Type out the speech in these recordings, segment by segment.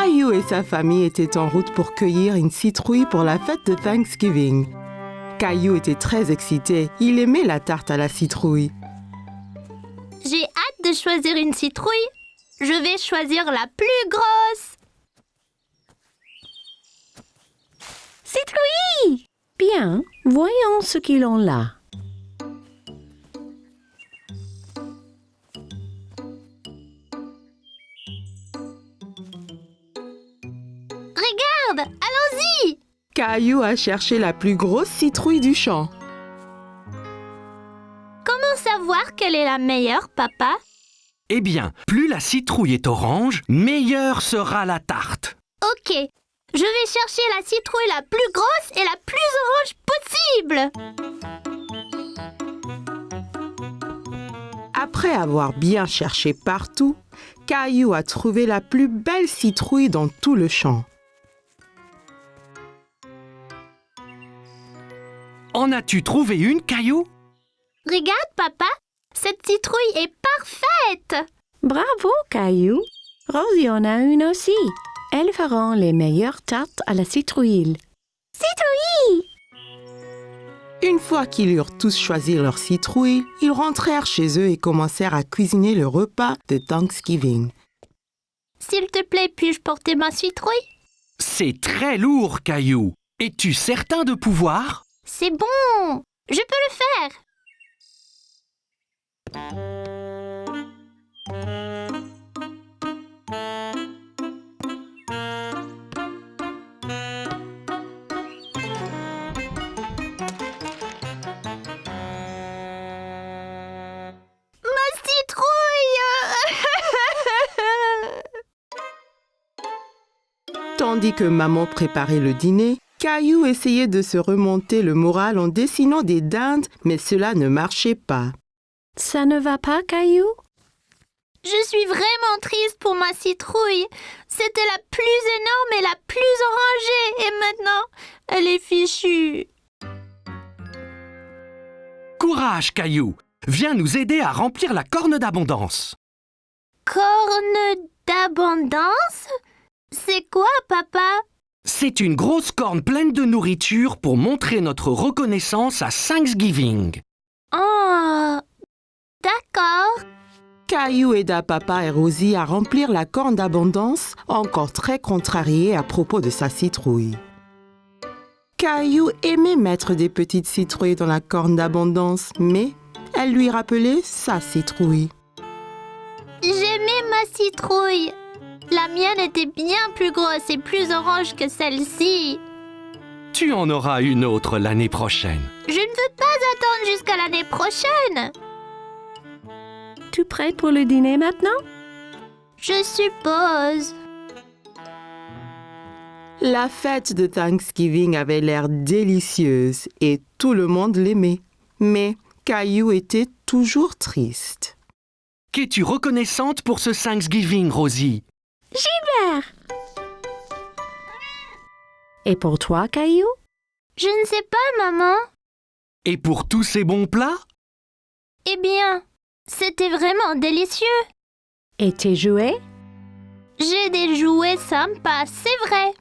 Caillou et sa famille étaient en route pour cueillir une citrouille pour la fête de Thanksgiving. Caillou était très excité. Il aimait la tarte à la citrouille. J'ai hâte de choisir une citrouille. Je vais choisir la plus grosse. Citrouille! Bien, voyons ce qu'ils ont là. Regarde, allons-y! Caillou a cherché la plus grosse citrouille du champ. Comment savoir quelle est la meilleure, papa? Eh bien, plus la citrouille est orange, meilleure sera la tarte. Ok, je vais chercher la citrouille la plus grosse et la plus orange possible. Après avoir bien cherché partout, Caillou a trouvé la plus belle citrouille dans tout le champ. En as-tu trouvé une, Caillou? Regarde, papa, cette citrouille est parfaite. Bravo, Caillou. Rosie en a une aussi. Elles feront les meilleures tartes à la citrouille. Citrouille! Une fois qu'ils eurent tous choisi leur citrouille, ils rentrèrent chez eux et commencèrent à cuisiner le repas de Thanksgiving. S'il te plaît, puis-je porter ma citrouille? C'est très lourd, Caillou. Es-tu certain de pouvoir? C'est bon, je peux le faire. Ma citrouille! Tandis que maman préparait le dîner, Caillou essayait de se remonter le moral en dessinant des dindes, mais cela ne marchait pas. Ça ne va pas, Caillou? Je suis vraiment triste pour ma citrouille. C'était la plus énorme et la plus orangée. Et maintenant, elle est fichue. Courage, Caillou. Viens nous aider à remplir la corne d'abondance. Corne d'abondance? C'est quoi, papa? C'est une grosse corne pleine de nourriture pour montrer notre reconnaissance à Thanksgiving. Oh, d'accord. Caillou aida papa et Rosie à remplir la corne d'abondance, encore très contrarié à propos de sa citrouille. Caillou aimait mettre des petites citrouilles dans la corne d'abondance, mais elle lui rappelait sa citrouille. J'aimais ma citrouille. La mienne était bien plus grosse et plus orange que celle-ci. Tu en auras une autre l'année prochaine. Je ne veux pas attendre jusqu'à l'année prochaine. Tu prêt pour le dîner maintenant? Je suppose. La fête de Thanksgiving avait l'air délicieuse et tout le monde l'aimait. Mais Caillou était toujours triste. Qu'es-tu reconnaissante pour ce Thanksgiving, Rosie? Gilbert! Et pour toi, Caillou? Je ne sais pas, maman. Et pour tous ces bons plats? Eh bien, c'était vraiment délicieux. Et tes jouets? J'ai des jouets sympas, c'est vrai.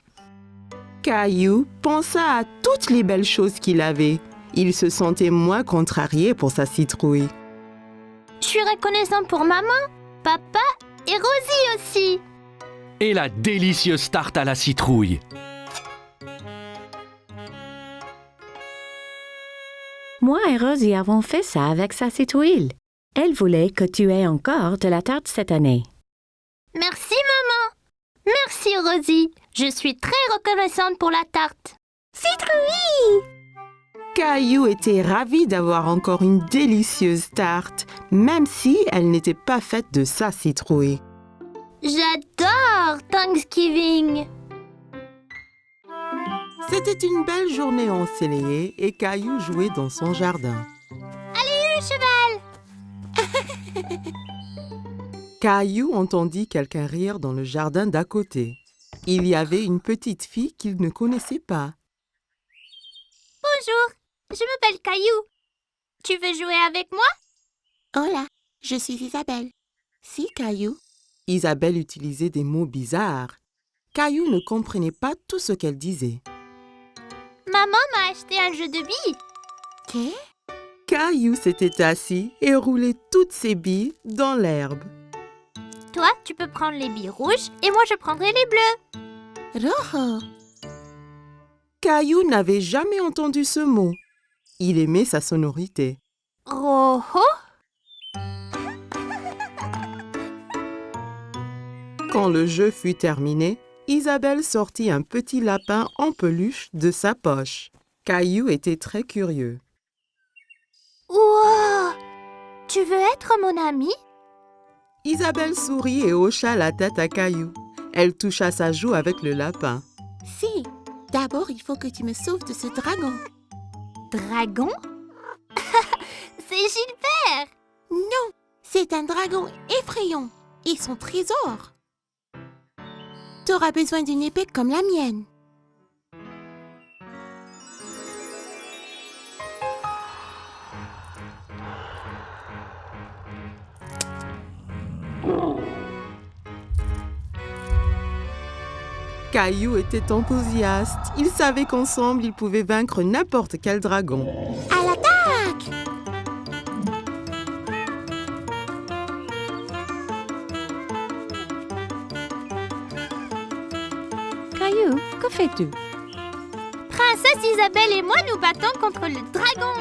Caillou pensa à toutes les belles choses qu'il avait. Il se sentait moins contrarié pour sa citrouille. Je suis reconnaissant pour maman, papa et Rosie aussi. Et la délicieuse tarte à la citrouille. Moi et Rosie avons fait ça avec sa citrouille. Elle voulait que tu aies encore de la tarte cette année. Merci, maman. Merci, Rosie. Je suis très reconnaissante pour la tarte. Citrouille! Caillou était ravi d'avoir encore une délicieuse tarte, même si elle n'était pas faite de sa citrouille. J'adore Thanksgiving. C'était une belle journée ensoleillée et Caillou jouait dans son jardin. Allez, le cheval! Caillou entendit quelqu'un rire dans le jardin d'à côté. Il y avait une petite fille qu'il ne connaissait pas. Bonjour, je m'appelle Caillou. Tu veux jouer avec moi? Hola, je suis Isabelle. Si, Caillou. Isabelle utilisait des mots bizarres. Caillou ne comprenait pas tout ce qu'elle disait. Maman m'a acheté un jeu de billes. Qu'est? Caillou s'était assis et roulait toutes ses billes dans l'herbe. Toi, tu peux prendre les billes rouges et moi, je prendrai les bleues. Rojo. Caillou n'avait jamais entendu ce mot. Il aimait sa sonorité. Rojo? Quand le jeu fut terminé, Isabelle sortit un petit lapin en peluche de sa poche. Caillou était très curieux. Wow! Tu veux être mon ami? Isabelle sourit et hocha la tête à Caillou. Elle toucha sa joue avec le lapin. Si. D'abord, il faut que tu me sauves de ce dragon. Dragon? C'est Gilbert! Non, c'est un dragon effrayant. Et son trésor. T'auras besoin d'une épée comme la mienne. Caillou était enthousiaste. Il savait qu'ensemble, ils pouvaient vaincre n'importe quel dragon. À l'attaque! Caillou, que fais-tu? Princesse Isabelle et moi nous battons contre le dragon.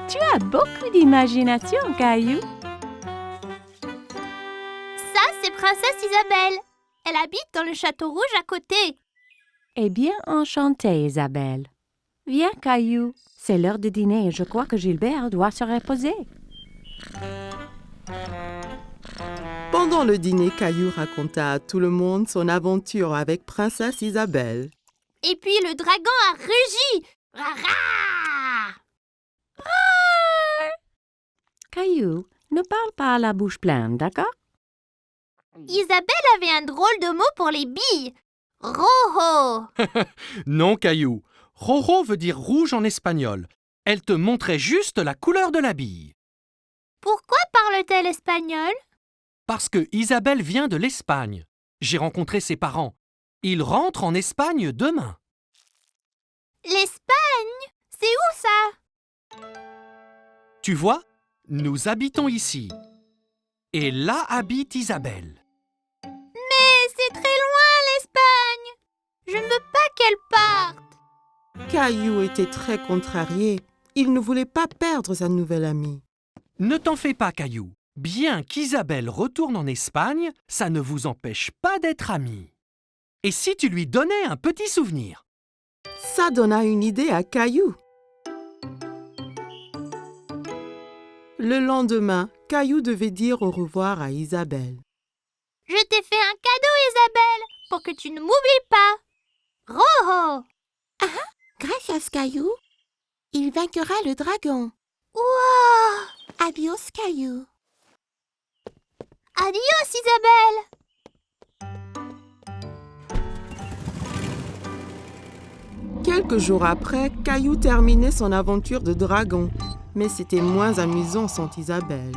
Tu as beaucoup d'imagination, Caillou. Ça, c'est Princesse Isabelle. Elle habite dans le château rouge à côté. Eh bien, enchantée, Isabelle. Viens, Caillou. C'est l'heure de dîner et je crois que Gilbert doit se reposer. Pendant le dîner, Caillou raconta à tout le monde son aventure avec Princesse Isabelle. Et puis le dragon a rugi. Rara! Caillou, ne parle pas à la bouche pleine, d'accord? Isabelle avait un drôle de mot pour les billes. Rojo. Non, Caillou. Rojo veut dire rouge en espagnol. Elle te montrait juste la couleur de la bille. Pourquoi parle-t-elle espagnol? Parce que Isabelle vient de l'Espagne. J'ai rencontré ses parents. Ils rentrent en Espagne demain. L'Espagne? C'est où ça? Tu vois, nous habitons ici. Et là habite Isabelle. Mais c'est très loin l'Espagne. Je ne veux pas qu'elle parte. Caillou était très contrarié. Il ne voulait pas perdre sa nouvelle amie. Ne t'en fais pas, Caillou. Bien qu'Isabelle retourne en Espagne, ça ne vous empêche pas d'être amis. Et si tu lui donnais un petit souvenir? Ça donna une idée à Caillou. Le lendemain, Caillou devait dire au revoir à Isabelle. Je t'ai fait un cadeau, Isabelle, pour que tu ne m'oublies pas. Rojo. Gracias, Caillou. Il vaincra le dragon. Wow. Adios, Caillou. Adios, Isabelle. Quelques jours après, Caillou terminait son aventure de dragon. Mais c'était moins amusant sans Isabelle.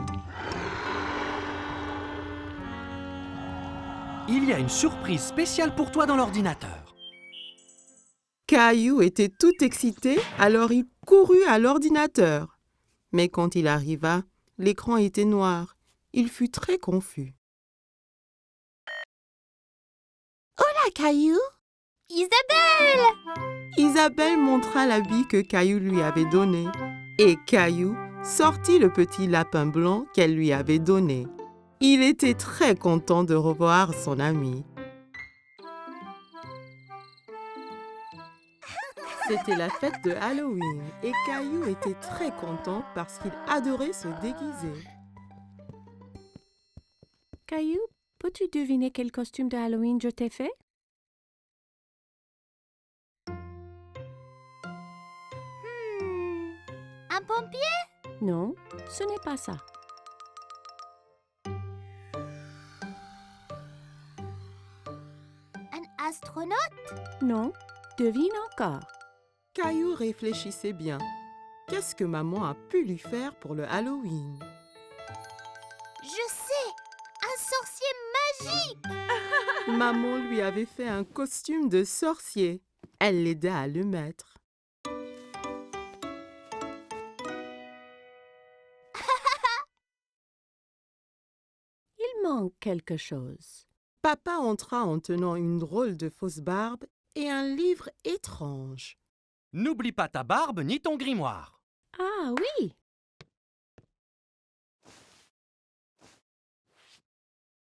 Il y a une surprise spéciale pour toi dans l'ordinateur. Caillou était tout excité, alors il courut à l'ordinateur. Mais quand il arriva, l'écran était noir. Il fut très confus. Hola, Caillou. Isabelle. Isabelle montra l'habit que Caillou lui avait donné. Et Caillou sortit le petit lapin blanc qu'elle lui avait donné. Il était très content de revoir son ami. C'était la fête de Halloween et Caillou était très content parce qu'il adorait se déguiser. Caillou, peux-tu deviner quel costume de Halloween je t'ai fait? Un pompier? Non, ce n'est pas ça. Un astronaute? Non, devine encore. Caillou réfléchissait bien. Qu'est-ce que maman a pu lui faire pour le Maman lui avait fait un costume de sorcier. Elle l'aida à le mettre. Il manque quelque chose. Papa entra en tenant une drôle de fausse barbe et un livre étrange. N'oublie pas ta barbe ni ton grimoire. Ah oui,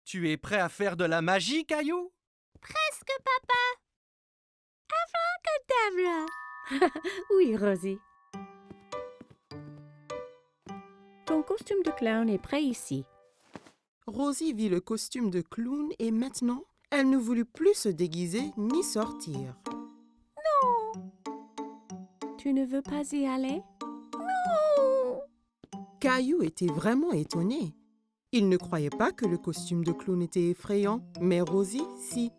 Tu es prêt à faire de la magie, Caillou? Presque, papa. table. Oui, Rosie. Ton costume de clown est prêt ici. Rosie vit le costume de clown et maintenant, elle ne voulut plus se déguiser ni sortir. Tu ne veux pas y aller? Caillou était vraiment étonné. Il ne croyait pas que le costume de clown était effrayant, mais Rosie, si.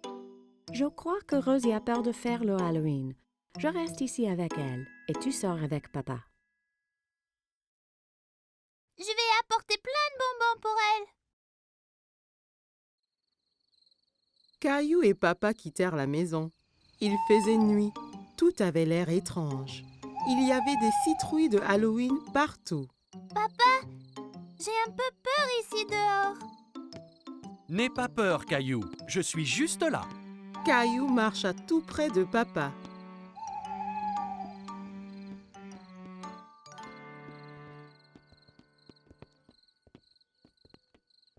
Je crois que Rosie a peur de faire le Halloween. Je reste ici avec elle et tu sors avec papa. Je vais apporter plein de bonbons pour elle. Caillou et papa quittèrent la maison. Il faisait nuit. Tout avait l'air étrange. Il y avait des citrouilles de Halloween partout. Papa, j'ai un peu peur ici dehors. N'aie pas peur, Caillou. Je suis juste là. Caillou marcha tout près de papa.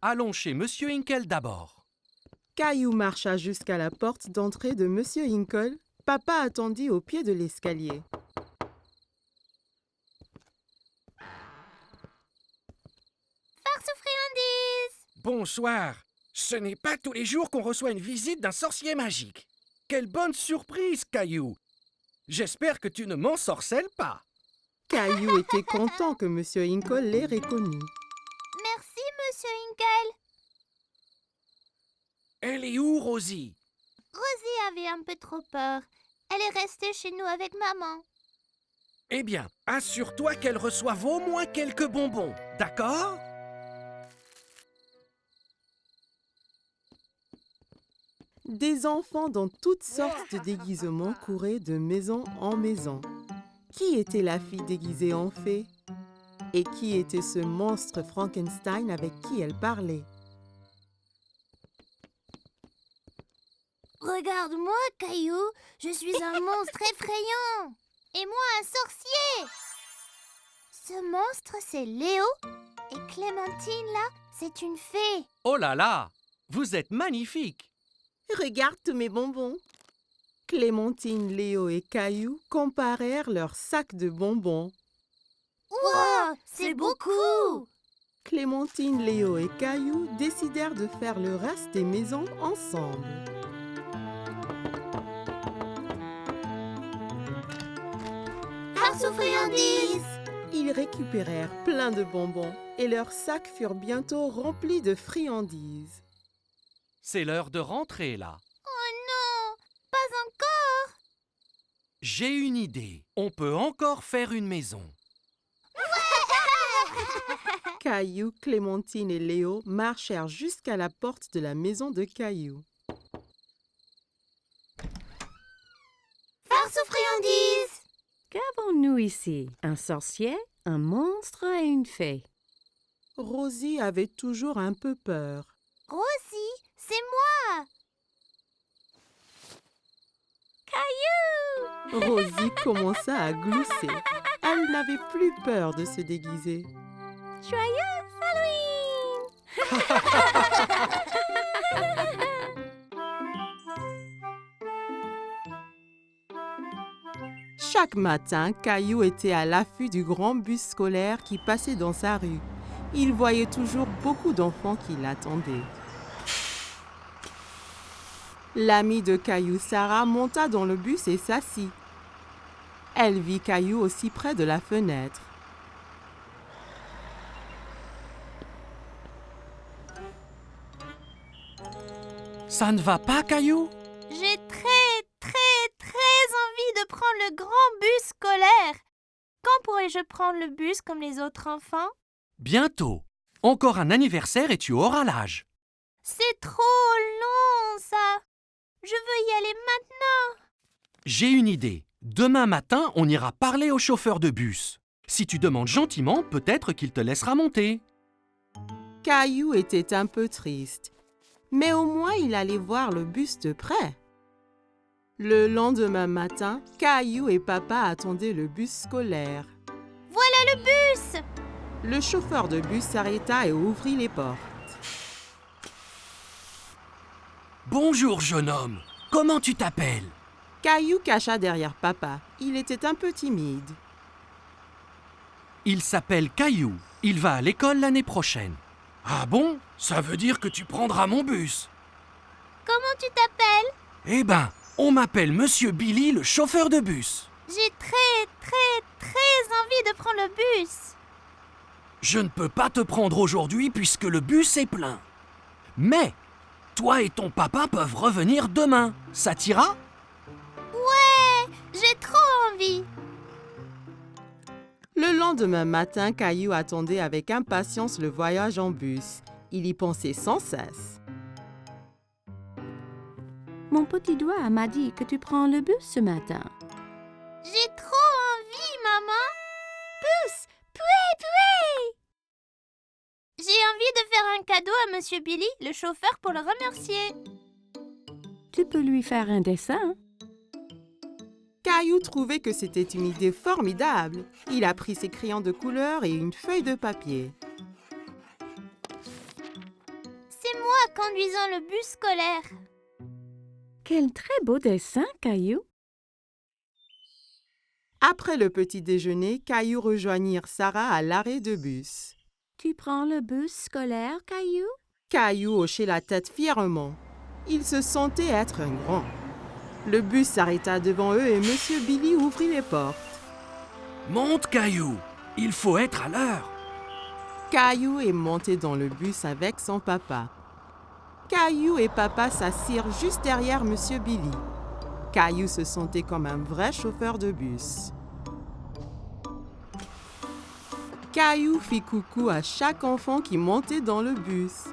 Allons chez Monsieur Hinkle d'abord. Caillou marcha jusqu'à la porte d'entrée de Monsieur Hinkle. Papa attendit au pied de l'escalier. Farce aux friandises. Bonsoir. Ce n'est pas tous les jours qu'on reçoit une visite d'un sorcier magique. Quelle bonne surprise, Caillou. J'espère que tu ne m'ensorcelles pas. Caillou était content que Monsieur Hinkle l'ait reconnu. Merci, Monsieur Hinkle. Elle est où, Rosie? Rosie avait un peu trop peur. Elle est restée chez nous avec maman. Eh bien, assure-toi qu'elle reçoive au moins quelques bonbons, d'accord? Des enfants dans toutes sortes de déguisements couraient de maison en maison. Qui était la fille déguisée en fée? Et qui était ce monstre Frankenstein avec qui elle parlait? Regarde-moi, Caillou. Je suis un monstre effrayant. Et moi, un sorcier. Ce monstre, c'est Léo. Et Clémentine, là, c'est une fée. Oh là là! Vous êtes magnifique! Regarde tous mes bonbons. Clémentine, Léo et Caillou comparèrent leurs sacs de bonbons. Wow, c'est beaucoup. Clémentine, Léo et Caillou décidèrent de faire le reste des maisons ensemble. Farce aux friandises. Ils récupérèrent plein de bonbons et leurs sacs furent bientôt remplis de friandises. C'est l'heure de rentrer, là. Oh non, pas encore. J'ai une idée. On peut encore faire une maison. Caillou, Clémentine et Léo marchèrent jusqu'à la porte de la maison de Caillou. Farce aux friandises. Qu'avons-nous ici? Un sorcier, un monstre et une fée. Rosie avait toujours un peu peur. Rosie, c'est moi. Caillou. Rosie commença à glousser. Elle n'avait plus peur de se déguiser. Joyeux Halloween. Chaque matin, Caillou était à l'affût du grand bus scolaire qui passait dans sa rue. Il voyait toujours beaucoup d'enfants qui l'attendaient. L'amie de Caillou, Sarah, monta dans le bus et s'assit. Elle vit Caillou aussi près de la fenêtre. Ça ne va pas, Caillou? J'ai très envie de prendre le grand bus scolaire. Quand pourrai-je prendre le bus comme les autres enfants? Bientôt. Encore un anniversaire et tu auras l'âge. C'est trop long, ça. Je veux y aller maintenant. J'ai une idée. Demain matin, on ira parler au chauffeur de bus. Si tu demandes gentiment, peut-être qu'il te laissera monter. Caillou était un peu triste, mais au moins il allait voir le bus de près. Le lendemain matin, Caillou et papa attendaient le bus scolaire. Voilà le bus. Le chauffeur de bus s'arrêta et ouvrit les portes. Bonjour, jeune homme. Comment tu t'appelles? Caillou cacha derrière papa. Il était un peu timide. Il s'appelle Caillou. Il va à l'école l'année prochaine. Ah bon? Ça veut dire que tu prendras mon bus. Comment tu t'appelles? Eh ben, on m'appelle Monsieur Billy, le chauffeur de bus. J'ai très envie de prendre le bus. Je ne peux pas te prendre aujourd'hui puisque le bus est plein. Mais, toi et ton papa peuvent revenir demain. Ça t'ira? Ouais, j'ai trop envie. Le lendemain matin, Caillou attendait avec impatience le voyage en bus. Il y pensait sans cesse. Mon petit doigt m'a dit que tu prends le bus ce matin. J'ai trop envie, maman. Bus, pouet. J'ai envie de faire un cadeau à Monsieur Billy, le chauffeur, pour le remercier. Tu peux lui faire un dessin. Caillou trouvait que c'était une idée formidable. Il a pris ses crayons de couleur et une feuille de papier. C'est moi conduisant le bus scolaire. Quel très beau dessin, Caillou. Après le petit déjeuner, Caillou rejoignit Sarah à l'arrêt de bus. Tu prends le bus scolaire, Caillou? Caillou hochait la tête fièrement. Il se sentait être un grand. Le bus s'arrêta devant eux et Monsieur Billy ouvrit les portes. Monte, Caillou. Il faut être à l'heure. Caillou est monté dans le bus avec son papa. Caillou et papa s'assirent juste derrière Monsieur Billy. Caillou se sentait comme un vrai chauffeur de bus. Caillou fit coucou à chaque enfant qui montait dans le bus.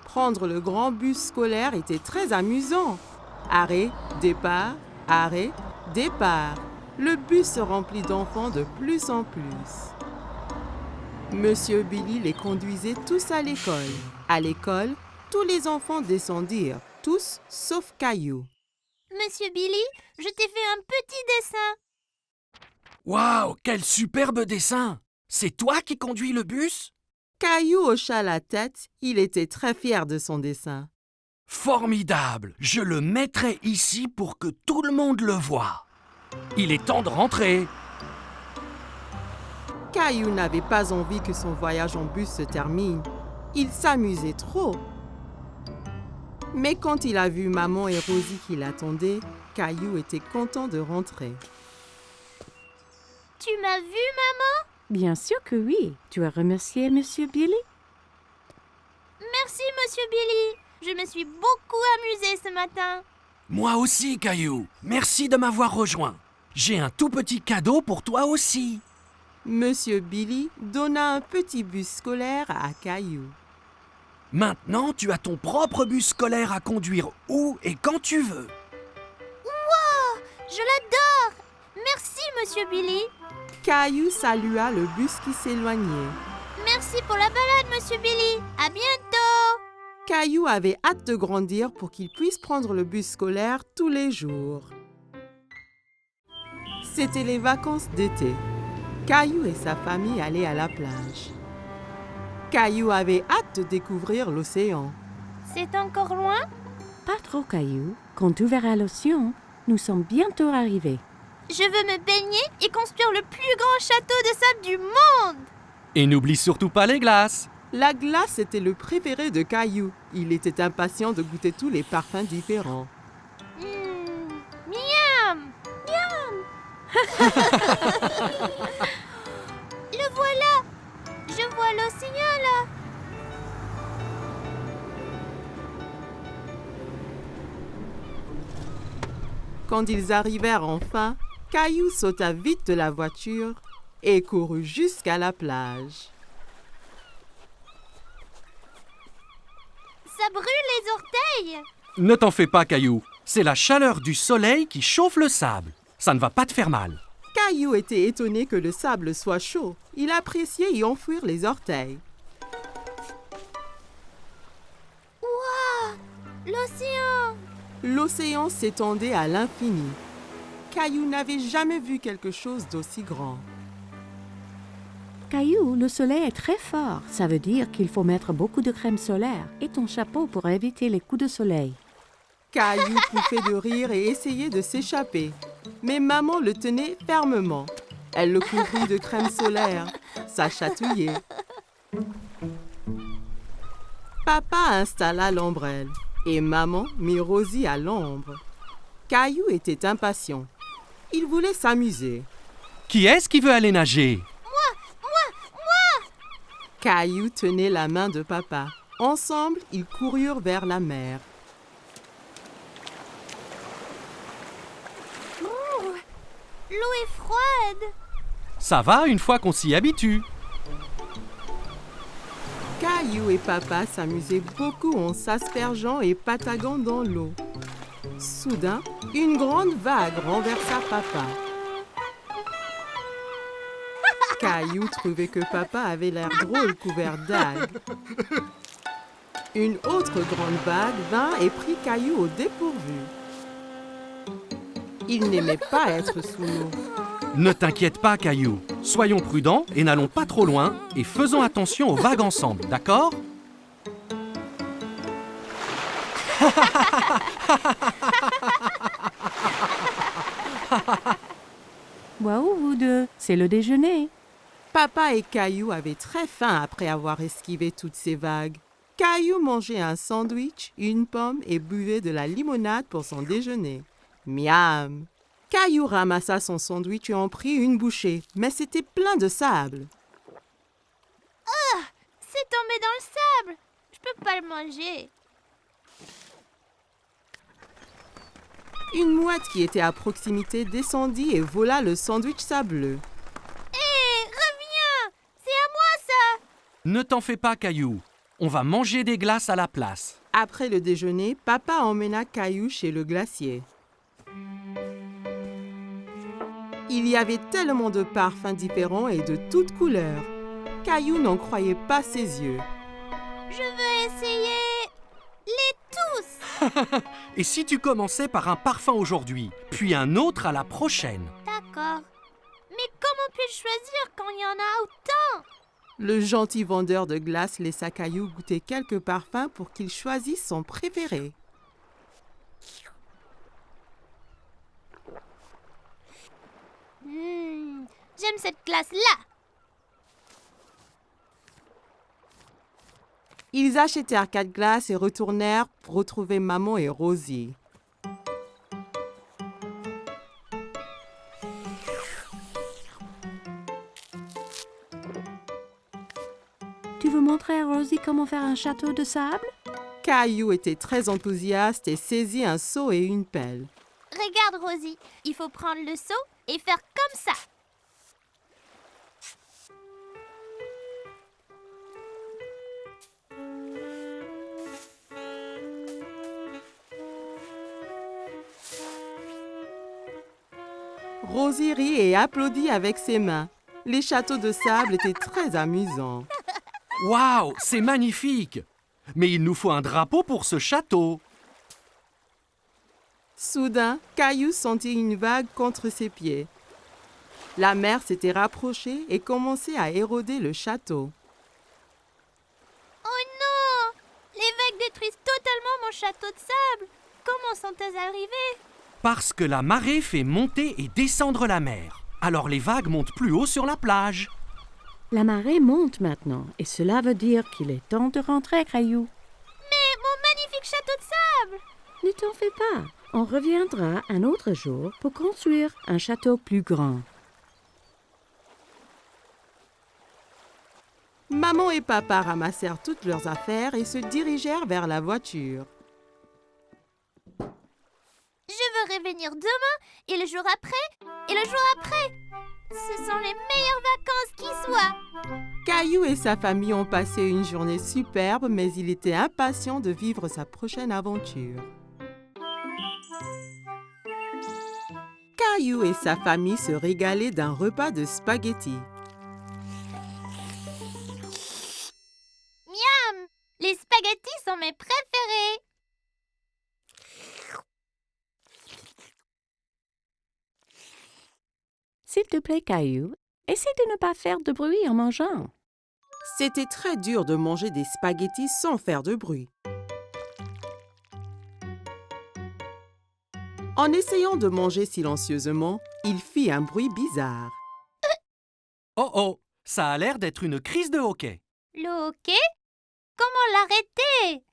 Prendre le grand bus scolaire était très amusant. Arrêt, départ, arrêt, départ. Le bus se remplit d'enfants de plus en plus. Monsieur Billy les conduisait tous à l'école. À l'école, tous les enfants descendirent, tous sauf Caillou. Monsieur Billy, je t'ai fait un petit dessin. Waouh, quel superbe dessin! C'est toi qui conduis le bus? Caillou hocha la tête, il était très fier de son dessin. Formidable! Je le mettrai ici pour que tout le monde le voie. Il est temps de rentrer. Caillou n'avait pas envie que son voyage en bus se termine. Il s'amusait trop. Mais quand il a vu maman et Rosie qui l'attendaient, Caillou était content de rentrer. Tu m'as vu, maman? Bien sûr que oui. Tu as remercié Monsieur Billy? Merci, Monsieur Billy. Je me suis beaucoup amusée ce matin. Moi aussi, Caillou. Merci de m'avoir rejoint. J'ai un tout petit cadeau pour toi aussi. Monsieur Billy donna un petit bus scolaire à Caillou. Maintenant, tu as ton propre bus scolaire à conduire où et quand tu veux. Wow, je l'adore. Merci, Monsieur Billy. Caillou salua le bus qui s'éloignait. Merci pour la balade, Monsieur Billy. À bientôt. Caillou avait hâte de grandir pour qu'il puisse prendre le bus scolaire tous les jours. C'était les vacances d'été. Caillou et sa famille allaient à la plage. Caillou avait hâte de découvrir l'océan. C'est encore loin? Pas trop, Caillou. Quand tu verras l'océan, nous sommes bientôt arrivés. Je veux me baigner et construire le plus grand château de sable du monde. Et n'oublie surtout pas les glaces. La glace était le préféré de Caillou. Il était impatient de goûter tous les parfums différents. Miam! Miam! Le voilà! Je vois l'océan là! Quand ils arrivèrent enfin, Caillou sauta vite de la voiture et courut jusqu'à la plage. Ça brûle les orteils. Ne t'en fais pas, Caillou. C'est la chaleur du soleil qui chauffe le sable. Ça ne va pas te faire mal. Caillou était étonné que le sable soit chaud. Il appréciait y enfouir les orteils. Waouh! L'océan! L'océan s'étendait à l'infini. Caillou n'avait jamais vu quelque chose d'aussi grand. Caillou, le soleil est très fort. Ça veut dire qu'il faut mettre beaucoup de crème solaire et ton chapeau pour éviter les coups de soleil. Caillou pouffait de rire et essayait de s'échapper. Mais maman le tenait fermement. Elle le couvrit de crème solaire. Ça chatouillait. Papa installa l'ombrelle et maman mit Rosie à l'ombre. Caillou était impatient. Il voulait s'amuser. Qui est-ce qui veut aller nager? Caillou tenait la main de papa. Ensemble, ils coururent vers la mer. L'eau est froide. Ça va une fois qu'on s'y habitue. Caillou et papa s'amusaient beaucoup en s'aspergeant et pataguant dans l'eau. Soudain, une grande vague renversa papa. Caillou trouvait que papa avait l'air drôle couvert d'algues. Une autre grande vague vint et prit Caillou au dépourvu. Il n'aimait pas être sous l'eau. Ne t'inquiète pas, Caillou. Soyons prudents et n'allons pas trop loin et faisons attention aux vagues ensemble, d'accord? Waouh, vous deux, c'est le déjeuner. Papa et Caillou avaient très faim après avoir esquivé toutes ces vagues. Caillou mangeait un sandwich, une pomme et buvait de la limonade pour son déjeuner. Miam! Caillou ramassa son sandwich et en prit une bouchée, mais c'était plein de sable. C'est tombé dans le sable. Je peux pas le manger. Une mouette qui était à proximité descendit et vola le sandwich sableux. Hé, reviens! C'est à moi ça! Ne t'en fais pas, Caillou. On va manger des glaces à la place. Après le déjeuner, papa emmena Caillou chez le glacier. Il y avait tellement de parfums différents et de toutes couleurs. Caillou n'en croyait pas ses yeux. Je veux essayer les tous. Et si tu commençais par un parfum aujourd'hui, puis un autre à la prochaine? D'accord. Mais comment puis-je choisir quand il y en a autant? Le gentil vendeur de glace laissa Caillou goûter quelques parfums pour qu'il choisisse son préféré. J'aime cette glace-là. Ils achetèrent 4 glaces et retournèrent pour retrouver maman et Rosie. Tu veux montrer à Rosie comment faire un château de sable? Caillou était très enthousiaste et saisit un seau et une pelle. Regarde, Rosie. Il faut prendre le seau et faire comme ça. Rosie rit et applaudit avec ses mains. Les châteaux de sable étaient très amusants. Waouh, c'est magnifique! Mais il nous faut un drapeau pour ce château. Soudain, Caillou sentit une vague contre ses pieds. La mer s'était rapprochée et commençait à éroder le château. Oh non! Les vagues détruisent totalement mon château de sable. Comment sont-elles arrivées? Parce que la marée fait monter et descendre la mer. Alors les vagues montent plus haut sur la plage. La marée monte maintenant et cela veut dire qu'il est temps de rentrer, Caillou. Mais mon magnifique château de sable! Ne t'en fais pas. On reviendra un autre jour pour construire un château plus grand. Maman et papa ramassèrent toutes leurs affaires et se dirigèrent vers la voiture. Je veux revenir demain et le jour après et le jour après. Ce sont les meilleures vacances qui soient. Caillou et sa famille ont passé une journée superbe, mais il était impatient de vivre sa prochaine aventure. Caillou et sa famille se régalaient d'un repas de spaghettis. Miam! Les spaghettis sont mes préférés. S'il te plaît, Caillou, essaie de ne pas faire de bruit en mangeant. C'était très dur de manger des spaghettis sans faire de bruit. En essayant de manger silencieusement, il fit un bruit bizarre. Oh oh, ça a l'air d'être une crise de hoquet. Le hoquet? Comment l'arrêter?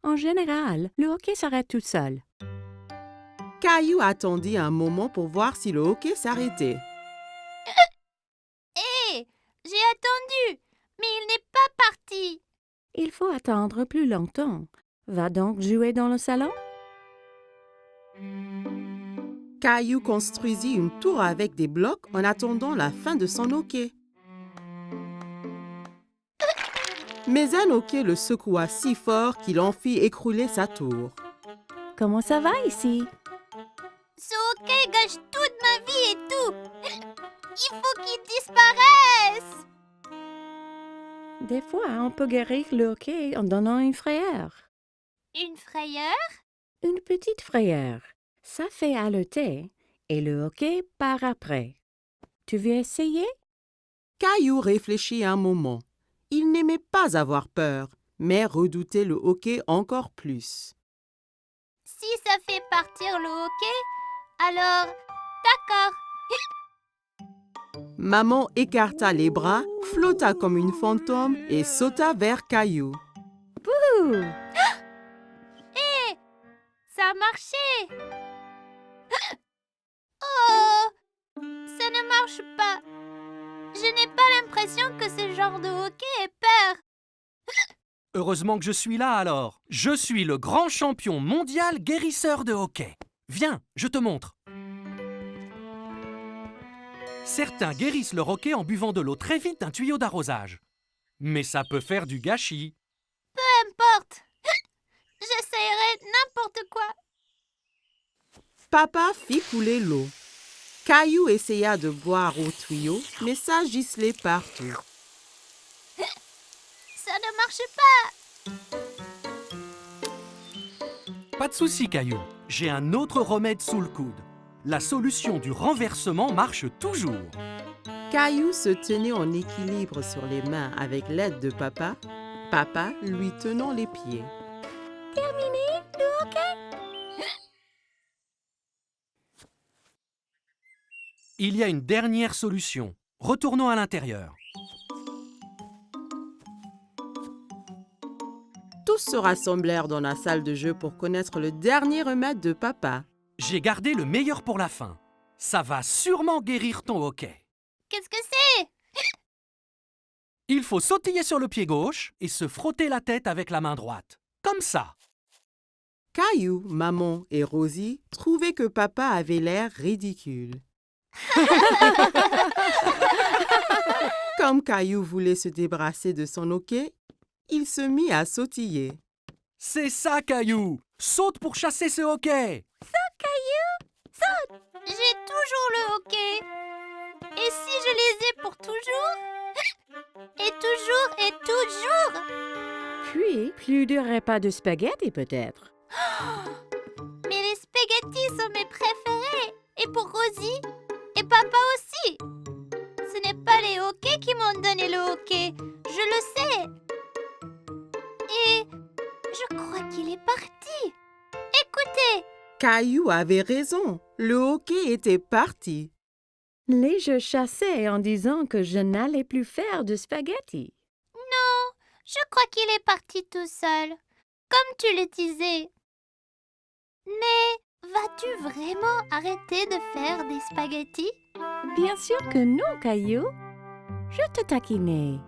En général, le hoquet s'arrête tout seul. Caillou attendit un moment pour voir si le hoquet s'arrêtait. Hé! J'ai attendu, mais il n'est pas parti. Il faut attendre plus longtemps. Va donc jouer dans le salon? Caillou construisit une tour avec des blocs en attendant la fin de son hoquet. Mais un hoquet le secoua si fort qu'il en fit écrouler sa tour. Comment ça va ici? Ce hoquet gâche toute ma vie et tout. Il faut qu'il disparaisse. Des fois, on peut guérir le hoquet en donnant une frayeur. Une frayeur? Une petite frayeur. Ça fait haleter et le hoquet part après. Tu veux essayer? Caillou réfléchit un moment. Il n'aimait pas avoir peur, mais redoutait le hoquet encore plus. Si ça fait partir le hoquet, alors d'accord. Maman écarta les bras, flotta comme une fantôme et sauta vers Caillou. Ouh! Hé! Ça a marché. Oh! Ça ne marche pas. Je n'ai pas l'impression que ce genre de hoquet ait peur. Heureusement que je suis là alors. Je suis le grand champion mondial guérisseur de hoquet. Viens, je te montre. Certains guérissent leur hoquet en buvant de l'eau très vite d'un tuyau d'arrosage. Mais ça peut faire du gâchis. Peu importe. J'essayerai n'importe quoi. Papa fit couler l'eau. Caillou essaya de boire au tuyau, mais ça giselait partout. Ça ne marche pas. Pas de souci, Caillou. J'ai un autre remède sous le coude. La solution du renversement marche toujours. Caillou se tenait en équilibre sur les mains avec l'aide de papa, papa lui tenant les pieds. Terminé le hoquet? Il y a une dernière solution. Retournons à l'intérieur. Tous se rassemblèrent dans la salle de jeu pour connaître le dernier remède de papa. J'ai gardé le meilleur pour la fin. Ça va sûrement guérir ton hoquet. Qu'est-ce que c'est? Il faut sautiller sur le pied gauche et se frotter la tête avec la main droite. Comme ça. Caillou, maman et Rosie trouvaient que papa avait l'air ridicule. Comme Caillou voulait se débarrasser de son hoquet, il se mit à sautiller. C'est ça, Caillou. Saute pour chasser ce hoquet. J'ai toujours le hoquet. Et si je les ai pour toujours? Et toujours et toujours? Puis, plus de repas de spaghettis peut-être. Mais les spaghettis sont mes préférés. Et pour Rosie? Et papa aussi. Ce n'est pas les hoquets qui m'ont donné le hoquet. Je le sais. Et je crois qu'il est parti. Écoutez. Caillou avait raison, le hoquet était parti. Les jeux chassaient en disant que je n'allais plus faire de spaghettis. Non, je crois qu'il est parti tout seul, comme tu le disais. Mais vas-tu vraiment arrêter de faire des spaghettis? Bien sûr que non, Caillou. Je te taquinais.